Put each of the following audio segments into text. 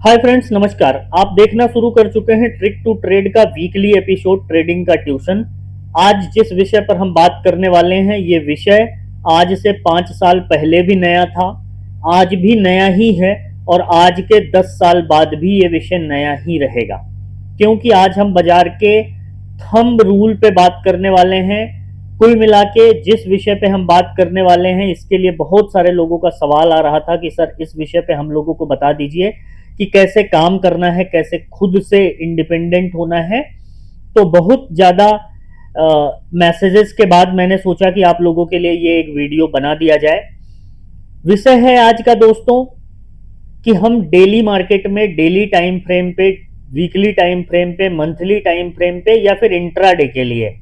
Hi friends, नमस्कार। आप देखना शुरू कर चुके हैं ट्रिक टू ट्रेड का वीकली एपिसोड ट्रेडिंग का ट्यूशन। आज जिस विषय पर हम बात करने वाले हैं, ये विषय आज से 5 साल पहले भी नया था, आज भी नया ही है और आज के 10 साल बाद भी ये विषय नया ही रहेगा। क्योंकि आज हम बाजार के थंब रूल पे बात करने वाले हैं। कुल मिला के जिस विषय पे हम बात करने वाले हैं, इसके लिए बहुत सारे लोगों का सवाल आ रहा था कि सर इस विषय पे हम लोगों को बता दीजिए कि कैसे काम करना है, कैसे खुद से इंडिपेंडेंट होना है। तो बहुत ज़्यादा मैसेजेस के बाद मैंने सोचा कि आप लोगों के लिए ये एक वीडियो बना दिया जाए। विषय है आज का दोस्तों कि हम डेली मार्केट में डेली टाइम फ्रेम पे, वीकली टाइम फ्रेम पे, मंथली टाइम फ्रेम पे या फिर इंट्राडे के लिए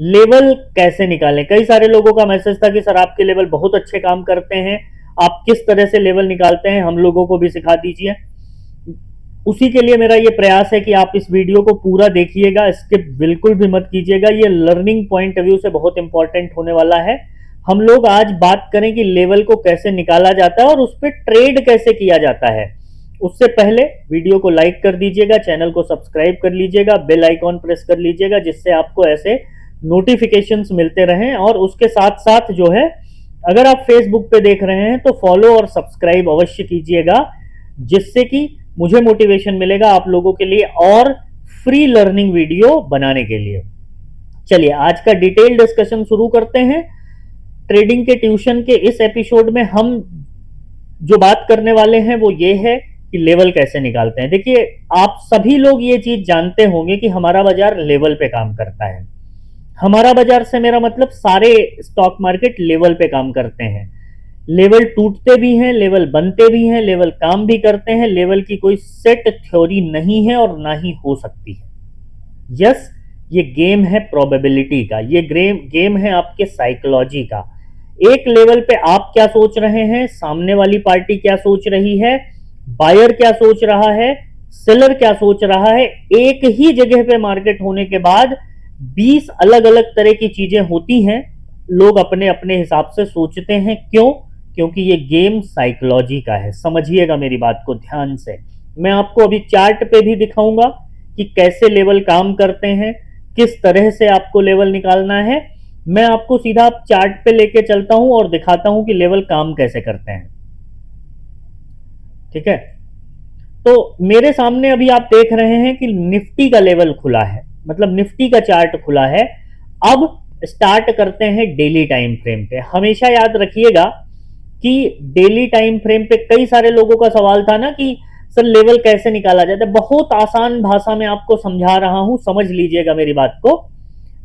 लेवल कैसे निकालें। कई सारे लोगों का मैसेज था कि सर आपके लेवल बहुत अच्छे काम करते हैं, आप किस तरह से लेवल निकालते हैं, हम लोगों को भी सिखा दीजिए। उसी के लिए मेरा ये प्रयास है कि आप इस वीडियो को पूरा देखिएगा, स्किप बिल्कुल भी मत कीजिएगा। ये लर्निंग पॉइंट ऑफ व्यू से बहुत इंपॉर्टेंट होने वाला है। हम लोग आज बात करें कि लेवल को कैसे निकाला जाता है और उस पर ट्रेड कैसे किया जाता है। उससे पहले वीडियो को लाइक कर दीजिएगा, चैनल को सब्सक्राइब कर लीजिएगा, बेल आइकॉन प्रेस कर लीजिएगा, जिससे आपको ऐसे नोटिफिकेशंस मिलते रहें। और उसके साथ साथ जो है, अगर आप फेसबुक पे देख रहे हैं तो फॉलो और सब्सक्राइब अवश्य कीजिएगा, जिससे कि मुझे मोटिवेशन मिलेगा आप लोगों के लिए और फ्री लर्निंग वीडियो बनाने के लिए। चलिए आज का डिटेल डिस्कशन शुरू करते हैं। ट्रेडिंग के ट्यूशन के इस एपिसोड में हम जो बात करने वाले हैं वो ये है कि लेवल कैसे निकालते हैं। देखिए, आप सभी लोग ये चीज जानते होंगे कि हमारा बाजार लेवल पे काम करता है। हमारा बाजार से मेरा मतलब सारे स्टॉक मार्केट लेवल पे काम करते हैं। लेवल टूटते भी हैं, लेवल बनते भी हैं, लेवल काम भी करते हैं। लेवल की कोई सेट थ्योरी नहीं है और ना ही हो सकती है। यस, ये गेम है प्रोबेबिलिटी का, ये गेम है आपके साइकोलॉजी का। एक लेवल पे आप क्या सोच रहे हैं, सामने वाली पार्टी क्या सोच रही है, बायर क्या सोच रहा है, सेलर क्या सोच रहा है। एक ही जगह पे मार्केट होने के बाद 20 अलग अलग तरह की चीजें होती हैं। लोग अपने अपने हिसाब से सोचते हैं। क्यों? क्योंकि ये गेम साइकोलॉजी का है। समझिएगा मेरी बात को ध्यान से। मैं आपको अभी चार्ट पे भी दिखाऊंगा कि कैसे लेवल काम करते हैं, किस तरह से आपको लेवल निकालना है। मैं आपको सीधा चार्ट पे लेके चलता हूं और दिखाता हूं कि लेवल काम कैसे करते हैं। ठीक है, तो मेरे सामने अभी आप देख रहे हैं कि निफ्टी का लेवल खुला है, मतलब निफ्टी का चार्ट खुला है। अब स्टार्ट करते हैं डेली टाइम फ्रेम पे। हमेशा याद रखिएगा कि डेली टाइम फ्रेम पे कई सारे लोगों का सवाल था ना कि सर लेवल कैसे निकाला जाता है। बहुत आसान भाषा में आपको समझा रहा हूं, समझ लीजिएगा मेरी बात को।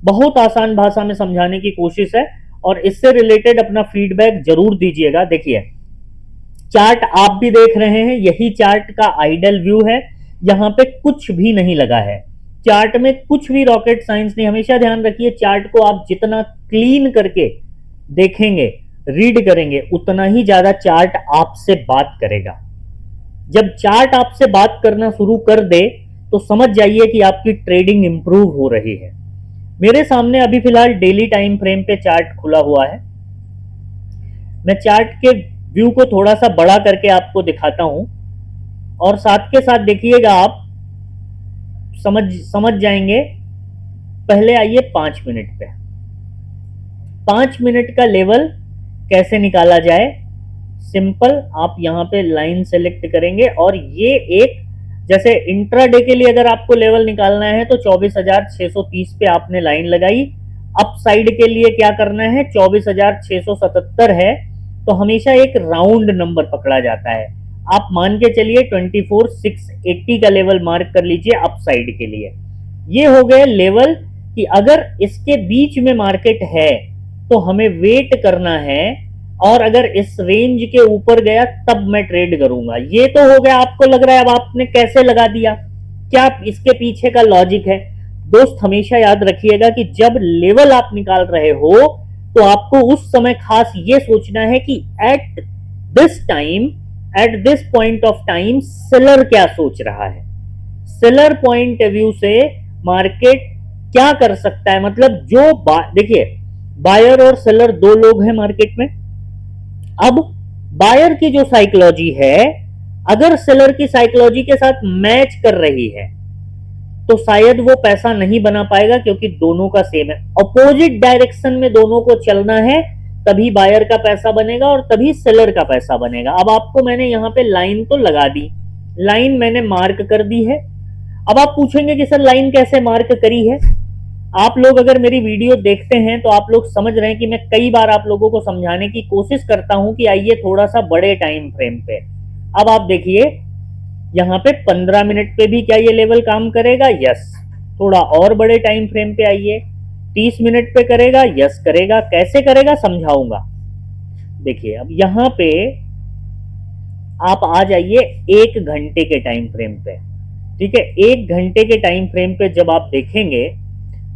बहुत आसान भाषा में समझाने की कोशिश है और इससे रिलेटेड अपना फीडबैक जरूर दीजिएगा। देखिए, चार्ट आप भी देख रहे हैं, यही चार्ट का आइडल व्यू है। यहां पे कुछ भी नहीं लगा है, चार्ट में कुछ भी रॉकेट साइंस नहीं। हमेशा ध्यान रखिए, चार्ट को आप जितना क्लीन करके देखेंगे, रीड करेंगे, उतना ही ज्यादा चार्ट आपसे बात करेगा। जब चार्ट आपसे बात करना शुरू कर दे तो समझ जाइए कि आपकी ट्रेडिंग इंप्रूव हो रही है। मेरे सामने अभी फिलहाल डेली टाइम फ्रेम पे चार्ट खुला हुआ है। मैं चार्ट के व्यू को थोड़ा सा बड़ा करके आपको दिखाता हूं और साथ के साथ देखिएगा, आप समझ जाएंगे। पहले आइए 5 मिनट पे। 5 मिनट का लेवल कैसे निकाला जाए। सिंपल, आप यहां पे लाइन सेलेक्ट करेंगे और ये एक, जैसे इंट्राडे के लिए अगर आपको लेवल निकालना है तो 24,630 पे आपने लाइन लगाई। अप साइड के लिए क्या करना है, 24,677 है, तो हमेशा एक राउंड नंबर पकड़ा जाता है। आप मान के चलिए 24,680 का लेवल मार्क कर लीजिए अप साइड के लिए। ये हो गए लेवल कि अगर इसके बीच में मार्केट है तो हमें वेट करना है, और अगर इस रेंज के ऊपर गया तब मैं ट्रेड करूंगा। ये तो हो गया। आपको लग रहा है अब आपने कैसे लगा दिया, क्या इसके पीछे का लॉजिक है। दोस्त हमेशा याद रखिएगा कि जब लेवल आप निकाल रहे हो तो आपको उस समय खास ये सोचना है कि at this time, at this point of time seller क्या सोच रहा है। सेलर पॉइंट ऑफ व्यू से मार्केट क्या कर सकता है। मतलब जो देखिए, बायर और सेलर दो लोग हैं मार्केट में। अब बायर की जो साइकोलॉजी है अगर सेलर की साइकोलॉजी के साथ मैच कर रही है तो शायद वो पैसा नहीं बना पाएगा, क्योंकि दोनों का सेम है। अपोजिट डायरेक्शन में दोनों को चलना है, तभी बायर का पैसा बनेगा और तभी सेलर का पैसा बनेगा। अब आपको मैंने यहाँ पे लाइन तो लगा दी, लाइन मैंने मार्क कर दी है। अब आप पूछेंगे कि सर लाइन कैसे मार्क करी है। आप लोग अगर मेरी वीडियो देखते हैं तो आप लोग समझ रहे हैं कि मैं कई बार आप लोगों को समझाने की कोशिश करता हूं कि आइए थोड़ा सा बड़े टाइम फ्रेम पे। अब आप देखिए यहाँ पे 15 मिनट पे भी क्या ये लेवल काम करेगा? यस। थोड़ा और बड़े टाइम फ्रेम पे आइए, 30 मिनट पे करेगा? यस करेगा। कैसे करेगा समझाऊंगा। देखिए अब यहाँ पे आप आ जाइए 1 घंटे के टाइम फ्रेम पे। ठीक है, 1 घंटे के टाइम फ्रेम पे जब आप देखेंगे,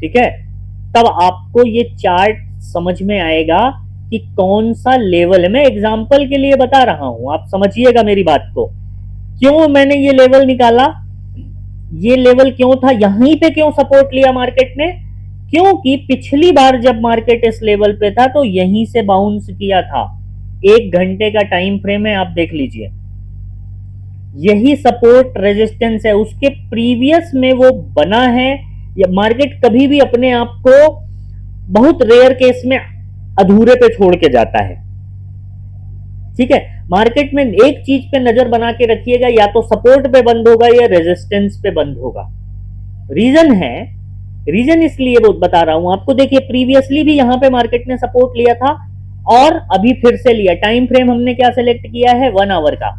ठीक है, तब आपको ये चार्ट समझ में आएगा कि कौन सा लेवल है। मैं एग्जांपल के लिए बता रहा हूं, आप समझिएगा मेरी बात को। क्यों मैंने ये लेवल निकाला, ये लेवल क्यों था, यहीं पे क्यों सपोर्ट लिया मार्केट ने? क्योंकि पिछली बार जब मार्केट इस लेवल पे था तो यहीं से बाउंस किया था। 1 घंटे का टाइम फ्रेम है, आप देख लीजिए, यही सपोर्ट रेजिस्टेंस है, उसके प्रीवियस में वो बना है। मार्केट कभी भी अपने आप को बहुत रेयर केस में अधूरे पे छोड़ के जाता है। ठीक है, मार्केट में एक चीज पे नजर बना के रखिएगा, या तो सपोर्ट पे बंद होगा या रेजिस्टेंस पे बंद होगा। रीजन इसलिए बता रहा हूं आपको। देखिए प्रीवियसली भी यहां पे मार्केट ने सपोर्ट लिया था और अभी फिर से लिया। टाइम फ्रेम हमने क्या सेलेक्ट किया है? 1 आवर का।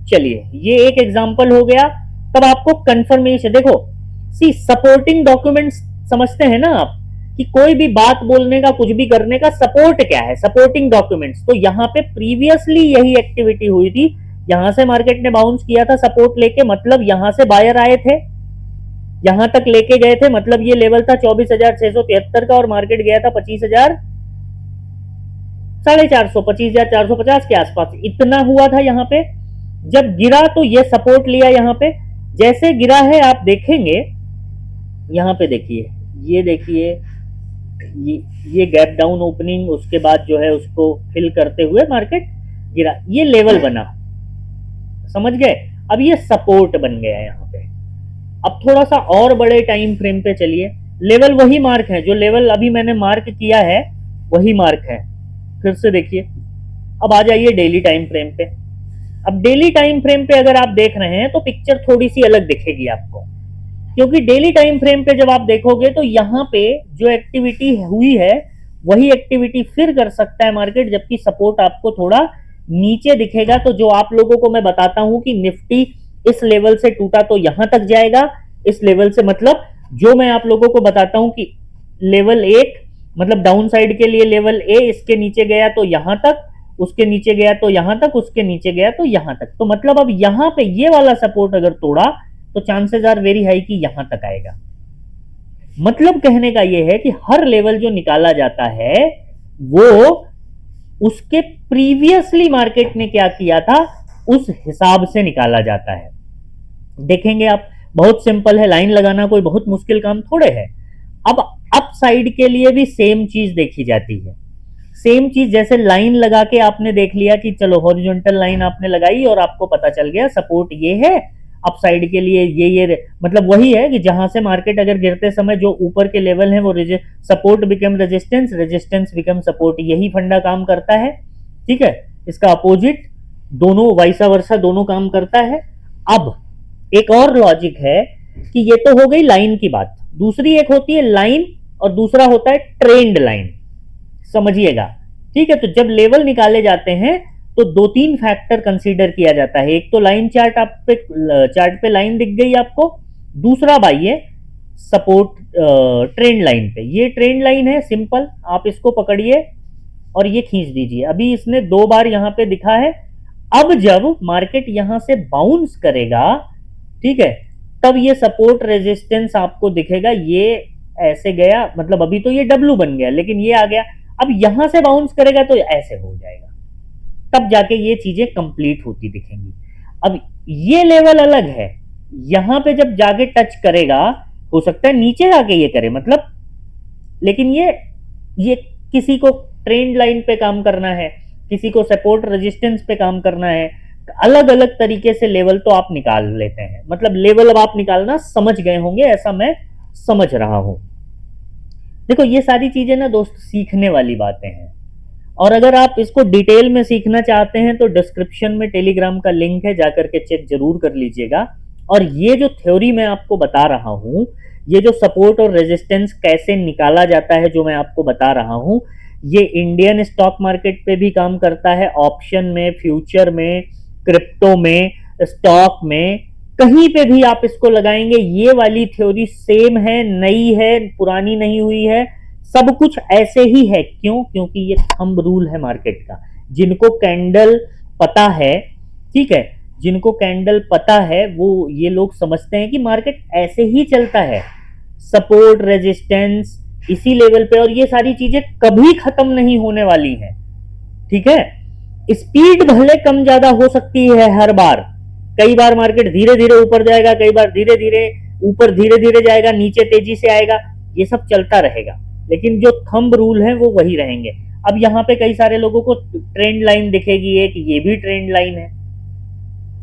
चलिए ये एक एग्जांपल हो गया। तब आपको कंफर्मेशन देखो, सी सपोर्टिंग डॉक्यूमेंट्स समझते हैं ना आप, कि कोई भी बात बोलने का, कुछ भी करने का सपोर्ट क्या है? Supporting documents. तो यहाँ पे प्रीवियसली यही एक्टिविटी हुई थी, यहां से मार्केट ने बाउंस किया था सपोर्ट लेके, मतलब यहां से बायर आए थे, यहां तक लेके गए थे, मतलब ये लेवल था 24,673 का और मार्केट गया था 25,000 450, 25,450 के आसपास इतना हुआ था। यहाँ पे जब गिरा तो ये सपोर्ट लिया, यहाँ पे जैसे गिरा है आप देखेंगे, यहाँ पे देखिए, ये देखिए, ये गैप डाउन ओपनिंग, उसके बाद जो है उसको फिल करते हुए मार्केट गिरा, ये लेवल बना, समझ गए? अब ये सपोर्ट बन गया यहाँ पे। अब थोड़ा सा और बड़े टाइम फ्रेम पे चलिए, लेवल वही मार्क है, जो लेवल अभी मैंने मार्क किया है वही मार्क है। फिर से देखिए, अब आ जाइए डेली टाइम फ्रेम पे। अब डेली टाइम फ्रेम पे अगर आप देख रहे हैं तो पिक्चर थोड़ी सी अलग दिखेगी आपको, क्योंकि डेली टाइम फ्रेम पे जब आप देखोगे तो यहाँ पे जो एक्टिविटी हुई है वही एक्टिविटी फिर कर सकता है मार्केट, जबकि सपोर्ट आपको थोड़ा नीचे दिखेगा। तो जो आप लोगों को मैं बताता हूं कि निफ्टी इस लेवल से टूटा तो यहां तक जाएगा, इस लेवल से, मतलब जो मैं आप लोगों को बताता हूं कि लेवल 1 मतलब डाउन साइड के लिए लेवल ए, इसके नीचे गया तो यहां तक, उसके नीचे गया तो यहां तक, उसके नीचे गया तो यहां तक। तो मतलब अब यहां पे ये वाला सपोर्ट अगर तोड़ा तो चांसेस आर वेरी हाई कि यहां तक आएगा। मतलब कहने का यह है कि हर लेवल जो निकाला जाता है वो उसके प्रीवियसली मार्केट ने क्या किया था उस हिसाब से निकाला जाता है। देखेंगे आप, बहुत सिंपल है, लाइन लगाना कोई बहुत मुश्किल काम थोड़े है। अब अप साइड के लिए भी सेम चीज देखी जाती है। सेम चीज, जैसे लाइन लगा के आपने देख लिया कि चलो हॉरिजॉन्टल लाइन आपने लगाई और आपको पता चल गया सपोर्ट ये है, अप साइड के लिए ये मतलब वही है कि जहां से मार्केट अगर गिरते समय जो ऊपर के लेवल है वो support become resistance, resistance become support, यही फंडा काम करता है। ठीक है, इसका अपोजिट दोनों वाइसा वर्सा दोनों काम करता है। अब एक और लॉजिक है कि ये तो हो गई लाइन की बात, दूसरी एक होती है लाइन और दूसरा होता है ट्रेंड लाइन, समझिएगा। ठीक है, तो जब लेवल निकाले जाते हैं तो 2-3 फैक्टर कंसीडर किया जाता है। एक तो लाइन चार्ट, आप पे चार्ट पे लाइन दिख गई आपको, दूसरा भाई है सपोर्ट ट्रेंड लाइन पे। ये ट्रेंड लाइन है, सिंपल, आप इसको पकड़िए और ये खींच दीजिए। अभी इसने 2 बार यहां पे दिखा है। अब जब मार्केट यहां से बाउंस करेगा, ठीक है, तब ये सपोर्ट रेजिस्टेंस आपको दिखेगा। ये ऐसे गया, मतलब अभी तो ये डब्ल्यू बन गया, लेकिन ये आ गया। अब यहां से बाउंस करेगा तो ऐसे हो जाएगा, तब जाके ये चीजें कंप्लीट होती दिखेंगी। अब ये लेवल अलग है, यहां पे जब जाके टच करेगा, हो सकता है नीचे जाके ये करे, मतलब, लेकिन ये किसी को ट्रेंड लाइन पे काम करना है, किसी को सपोर्ट रेजिस्टेंस पे काम करना है, अलग अलग तरीके से लेवल तो आप निकाल लेते हैं, मतलब लेवल अब आप निकालना समझ गए होंगे, ऐसा मैं समझ रहा हूं। देखो ये सारी चीजें ना दोस्त सीखने वाली बातें हैं, और अगर आप इसको डिटेल में सीखना चाहते हैं तो डिस्क्रिप्शन में टेलीग्राम का लिंक है, जाकर के चेक जरूर कर लीजिएगा। और ये जो थ्योरी मैं आपको बता रहा हूं, ये जो सपोर्ट और रेजिस्टेंस कैसे निकाला जाता है जो मैं आपको बता रहा हूं, ये इंडियन स्टॉक मार्केट पे भी काम करता है, ऑप्शन में, फ्यूचर में, क्रिप्टो में, स्टॉक में, कहीं पे भी आप इसको लगाएंगे ये वाली थ्योरी सेम है, नई है, पुरानी नहीं हुई है, सब कुछ ऐसे ही है। क्यों? क्योंकि ये थंब रूल है मार्केट का। जिनको कैंडल पता है, ठीक है, जिनको कैंडल पता है वो ये लोग समझते हैं कि मार्केट ऐसे ही चलता है, सपोर्ट रेजिस्टेंस इसी लेवल पे, और ये सारी चीजें कभी खत्म नहीं होने वाली हैं, ठीक है। स्पीड भले कम ज्यादा हो सकती है हर बार, कई बार मार्केट धीरे धीरे ऊपर जाएगा, कई बार धीरे धीरे ऊपर धीरे धीरे जाएगा, नीचे तेजी से आएगा, ये सब चलता रहेगा, लेकिन जो थंब रूल है वो वही रहेंगे। अब यहाँ पे कई सारे लोगों को ट्रेंड लाइन दिखेगी, एक ये भी ट्रेंड लाइन है,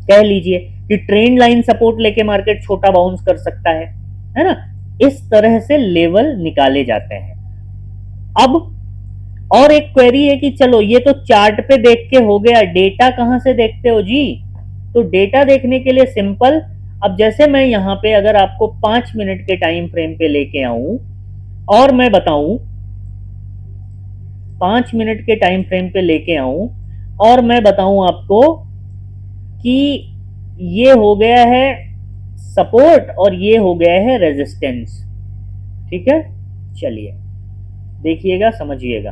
कह लीजिए कि ट्रेंड लाइन सपोर्ट लेके मार्केट छोटा बाउंस कर सकता है ना। इस तरह से लेवल निकाले जाते हैं। अब और एक क्वेरी है कि चलो ये तो चार्ट पे देख के हो गया, डेटा कहां से देखते हो जी? तो डेटा देखने के लिए सिंपल, अब जैसे मैं यहाँ पे अगर आपको 5 मिनट के टाइम फ्रेम पे लेके आऊं और मैं बताऊं, 5 मिनट के टाइम फ्रेम पे लेके आऊं और मैं बताऊं आपको कि ये हो गया है सपोर्ट और ये हो गया है रेजिस्टेंस, ठीक है। चलिए देखिएगा, समझिएगा।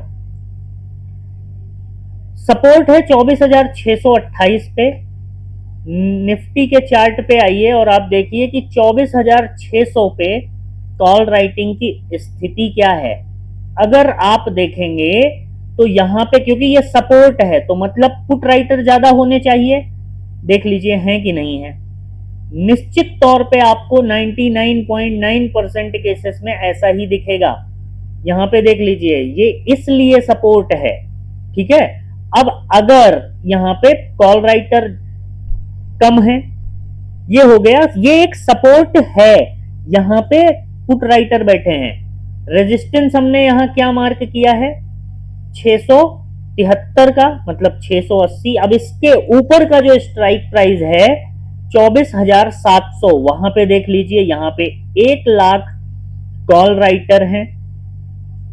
सपोर्ट है 24,628 पे। निफ्टी के चार्ट पे आइए और आप देखिए कि 24,600 पे कॉल राइटिंग की स्थिति क्या है। अगर आप देखेंगे तो यहाँ पे क्योंकि ये सपोर्ट है तो मतलब पुट राइटर ज्यादा होने चाहिए, देख लीजिए हैं कि नहीं है। निश्चित तौर पे आपको 99.9% केसेस में ऐसा ही दिखेगा। यहाँ पे देख लीजिए ये इसलिए सपोर्ट है, ठीक है। अब अगर यहाँ पे कॉल राइटर कम है, ये हो गया, ये एक सपोर्ट है, यहाँ पे पुट राइटर बैठे हैं। रेजिस्टेंस हमने यहाँ क्या मार्क किया है? 673 का, मतलब 680। अब इसके ऊपर का जो स्ट्राइक प्राइस है 24,700, वहां पे देख लीजिए, यहाँ पे 1 लाख कॉल राइटर हैं,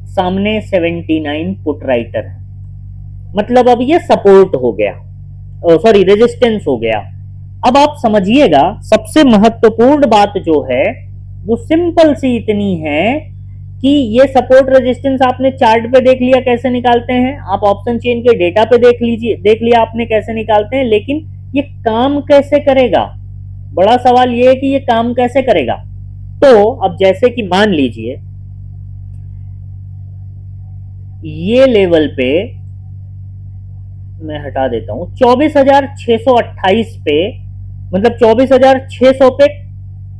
सामने 79 पुट राइटर है, मतलब अब ये सपोर्ट हो गया, सॉरी रेजिस्टेंस हो गया। अब आप समझिएगा, सबसे महत्वपूर्ण बात जो है वो सिंपल सी इतनी है कि ये सपोर्ट रेजिस्टेंस आपने चार्ट पे देख लिया कैसे निकालते हैं, आप ऑप्शन चेन के डेटा पे देख लीजिए, देख लिया आपने कैसे निकालते हैं, लेकिन ये काम कैसे करेगा? बड़ा सवाल ये है कि ये काम कैसे करेगा। तो अब जैसे कि मान लीजिए ये लेवल पे मैं हटा देता हूं, 24,628 पे, मतलब 24,600 पे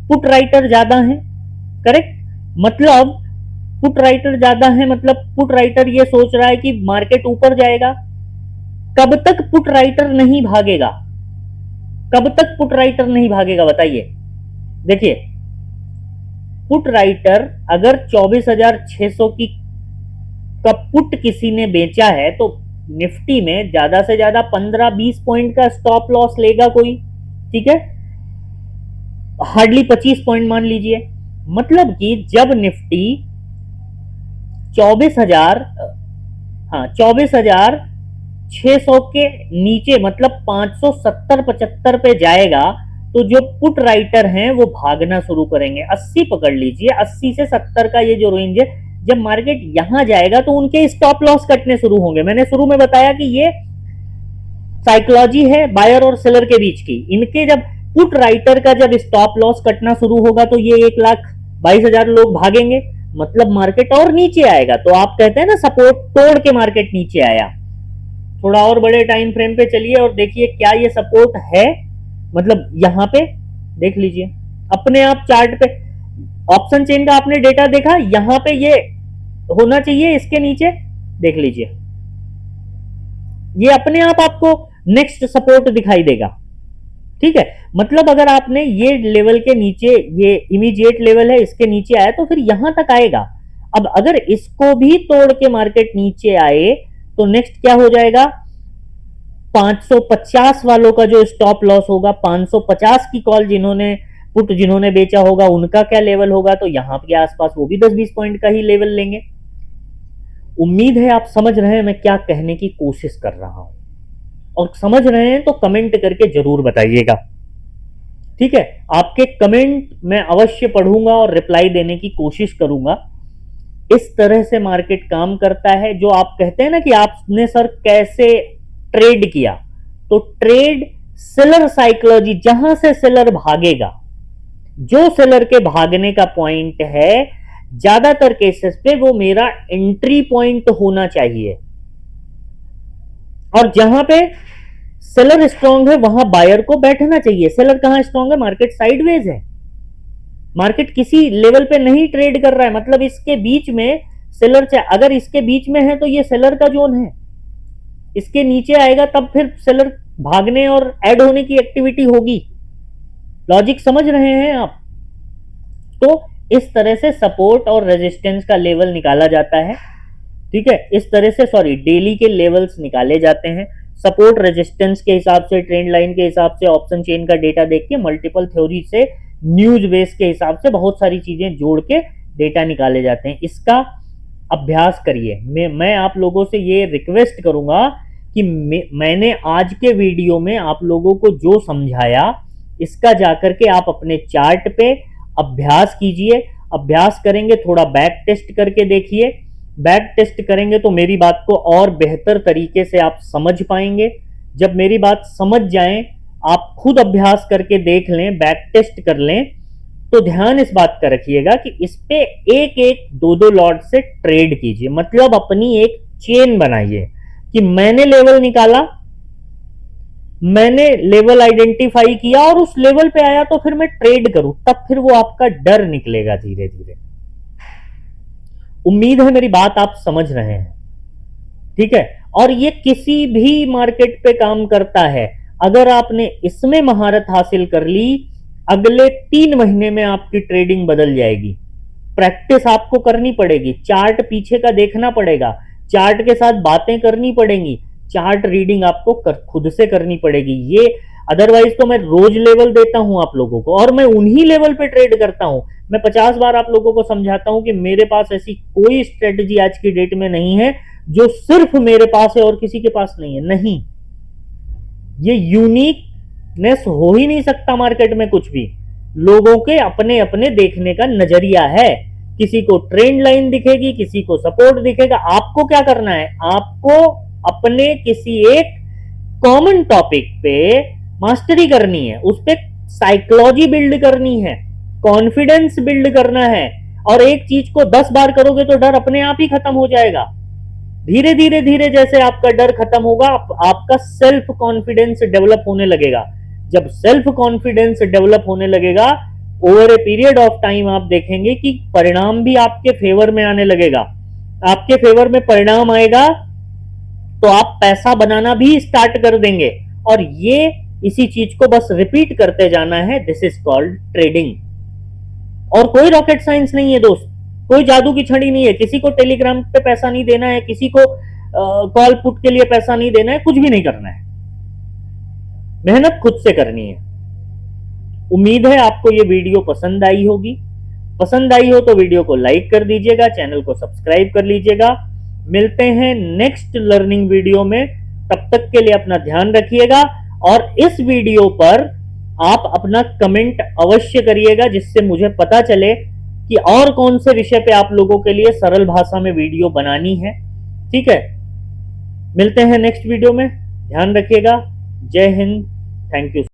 पुट राइटर ज्यादा है, करेक्ट। मतलब पुट राइटर ज्यादा है, मतलब पुट राइटर ये सोच रहा है कि मार्केट ऊपर जाएगा। कब तक पुट राइटर नहीं भागेगा? कब तक पुट राइटर नहीं भागेगा बताइए। देखिए पुट राइटर अगर 24,600 की का पुट किसी ने बेचा है तो निफ्टी में ज्यादा से ज्यादा 15-20 पॉइंट का स्टॉप लॉस लेगा कोई, ठीक है, हार्डली 25 पॉइंट मान लीजिए। मतलब कि जब निफ्टी 24,600 के नीचे, मतलब 570-75 पे जाएगा तो जो पुट राइटर हैं वो भागना शुरू करेंगे। 80 पकड़ लीजिए, 80 से 70 का ये जो रेंज है, जब मार्केट यहां जाएगा तो उनके स्टॉप लॉस कटने शुरू होंगे। मैंने शुरू में बताया कि ये साइकोलॉजी है बायर और सेलर के बीच की। इनके जब पुट राइटर का जब स्टॉप लॉस कटना शुरू होगा तो ये 1,22,000 लोग भागेंगे, मतलब मार्केट और नीचे आएगा। तो आप कहते हैं ना सपोर्ट तोड़ के मार्केट नीचे आया। थोड़ा और बड़े टाइम फ्रेम पे चलिए और देखिए क्या ये सपोर्ट है, मतलब यहां पे देख लीजिए अपने आप चार्ट पे, ऑप्शन चेन का आपने डेटा देखा, यहां पे ये होना चाहिए, इसके नीचे देख लीजिए, ये अपने आप आपको नेक्स्ट सपोर्ट दिखाई देगा। ठीक है, मतलब अगर आपने ये लेवल के नीचे, ये इमीडिएट लेवल है, इसके नीचे आया तो फिर यहां तक आएगा। अब अगर इसको भी तोड़ के मार्केट नीचे आए तो नेक्स्ट क्या हो जाएगा, 550 वालों का जो स्टॉप लॉस होगा, 550 की कॉल जिन्होंने बेचा होगा उनका क्या लेवल होगा, तो यहां के आसपास वो भी 10-20 पॉइंट का ही लेवल लेंगे। उम्मीद है आप समझ रहे हैं मैं क्या कहने की कोशिश कर रहा हूं, और समझ रहे हैं तो कमेंट करके जरूर बताइएगा। ठीक है, आपके कमेंट मैं अवश्य पढ़ूंगा और रिप्लाई देने की कोशिश करूंगा। इस तरह से मार्केट काम करता है। जो आप कहते हैं ना कि आपने सर कैसे ट्रेड किया, तो ट्रेड सेलर साइकोलॉजी, जहां से सेलर भागेगा, जो सेलर के भागने का पॉइंट है, ज्यादातर केसेस पे वो मेरा एंट्री पॉइंट होना चाहिए। और जहां पे सेलर स्ट्रांग है वहां बायर को बैठना चाहिए। सेलर कहां स्ट्रांग है, मार्केट साइडवेज है, मार्केट किसी लेवल पे नहीं ट्रेड कर रहा है, मतलब इसके बीच में सेलर, अगर इसके बीच में है तो ये सेलर का जोन है, इसके नीचे आएगा तब फिर सेलर भागने और ऐड होने की एक्टिविटी होगी। लॉजिक समझ रहे हैं आप? तो इस तरह से सपोर्ट और रेजिस्टेंस का लेवल निकाला जाता है। ठीक है, इस तरह से डेली के लेवल्स निकाले जाते हैं, सपोर्ट रेजिस्टेंस के हिसाब से, ट्रेंड लाइन के हिसाब से, ऑप्शन चेन का डेटा देख के, मल्टीपल थ्योरी से, न्यूज बेस के हिसाब से बहुत सारी चीजें जोड़ के डेटा निकाले जाते हैं। इसका अभ्यास करिए। मैं आप लोगों से ये रिक्वेस्ट करूंगा कि मैंने आज के वीडियो में आप लोगों को जो समझाया, इसका जाकर के आप अपने चार्ट पे अभ्यास कीजिए। अभ्यास करेंगे, थोड़ा बैक टेस्ट करके देखिए। बैक टेस्ट करेंगे तो मेरी बात को और बेहतर तरीके से आप समझ पाएंगे। जब मेरी बात समझ जाएं, आप खुद अभ्यास करके देख लें, बैक टेस्ट कर लें, तो ध्यान इस बात का रखिएगा कि इस पे एक एक दो लॉट से ट्रेड कीजिए। मतलब अपनी एक चेन बनाइए कि मैंने लेवल निकाला, मैंने लेवल आइडेंटिफाई किया और उस लेवल पे आया तो फिर मैं ट्रेड करूं, तब फिर वो आपका डर निकलेगा धीरे धीरे। उम्मीद है मेरी बात आप समझ रहे हैं। ठीक है, और ये किसी भी मार्केट पे काम करता है। अगर आपने इसमें महारत हासिल कर ली, अगले 3 महीने में आपकी ट्रेडिंग बदल जाएगी। प्रैक्टिस आपको करनी पड़ेगी, चार्ट पीछे का देखना पड़ेगा, चार्ट के साथ बातें करनी पड़ेंगी, चार्ट रीडिंग आपको खुद से करनी पड़ेगी। ये अदरवाइज तो मैं रोज लेवल देता हूं आप लोगों को, और मैं उन्हीं लेवल पे ट्रेड करता हूं। मैं 50 बार आप लोगों को समझाता हूं कि मेरे पास ऐसी कोई स्ट्रेटजी आज की डेट में नहीं है जो सिर्फ मेरे पास है और किसी के पास नहीं है। नहीं, ये यूनिकनेस हो ही नहीं सकता मार्केट में। कुछ भी लोगों के अपने अपने देखने का नजरिया है। किसी को ट्रेंड लाइन दिखेगी, किसी को सपोर्ट दिखेगा। आपको क्या करना है, आपको अपने किसी एक कॉमन टॉपिक पे मास्टरी करनी है, उस पे साइकोलॉजी बिल्ड करनी है, कॉन्फिडेंस बिल्ड करना है। और एक चीज को 10 बार करोगे तो डर अपने आप ही खत्म हो जाएगा। धीरे धीरे धीरे जैसे आपका डर खत्म होगा, आपका सेल्फ कॉन्फिडेंस डेवलप होने लगेगा। जब सेल्फ कॉन्फिडेंस डेवलप होने लगेगा, over a period of time आप देखेंगे कि परिणाम भी आपके फेवर में आने लगेगा। आपके फेवर में परिणाम आएगा तो आप पैसा बनाना भी स्टार्ट कर देंगे। और ये इसी चीज को बस रिपीट करते जाना है। This is called trading. और कोई रॉकेट साइंस नहीं है दोस्त, कोई जादू की छड़ी नहीं है। किसी को टेलीग्राम पे पैसा नहीं देना है, किसी को कॉल पुट के लिए पैसा नहीं देना है, कुछ भी नहीं करना है। मेहनत खुद से करनी है। उम्मीद है आपको ये वीडियो पसंद आई होगी। पसंद आई हो तो वीडियो को लाइक कर दीजिएगा, चैनल को सब्सक्राइब कर लीजिएगा। मिलते हैं नेक्स्ट लर्निंग वीडियो में। तब तक के लिए अपना ध्यान रखिएगा, और इस वीडियो पर आप अपना कमेंट अवश्य करिएगा, जिससे मुझे पता चले कि और कौन से विषय पे आप लोगों के लिए सरल भाषा में वीडियो बनानी है। ठीक है, मिलते हैं नेक्स्ट वीडियो में। ध्यान रखिएगा। जय हिंद। Thank you.